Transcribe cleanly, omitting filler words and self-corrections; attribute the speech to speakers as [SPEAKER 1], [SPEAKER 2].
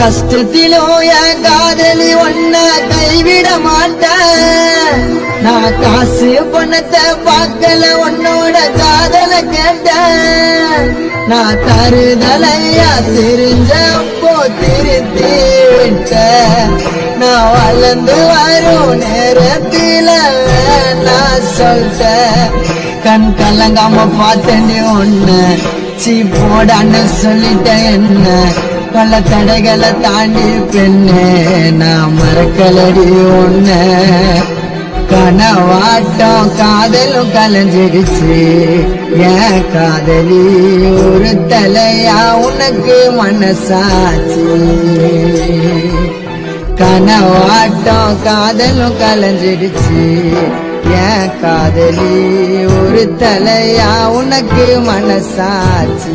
[SPEAKER 1] கஷ்டத்திலும் என் காதலி ஒன்ன கைவிட மாட்டேன். நான் காசு பணத்தை பார்க்கல உன்னோட காதல கேட்டேன். நான் தருதலையா தெரிஞ்சப்போ திருத்தி விட்ட. நான் வளர்ந்து வரும் நேரத்தில நான் சொல்லிட்டேன். கண் கலங்காம பார்த்தேன் ஒண்ணு சீ போடான்னு சொல்லிட்டேன். என்ன பல தடைகளை தாண்டி பெண்ணே நான் மறக்கலடி ஒண்ண. கனவாட்டம் காதலும் கலைஞ்சிடுச்சு என் காதலி ஒரு தலையா உனக்கு மனசாச்சு. கனவாட்டம் காதலும் கலைஞ்சிடுச்சு என் காதலி ஒரு தலையா உனக்கு மனசாச்சு.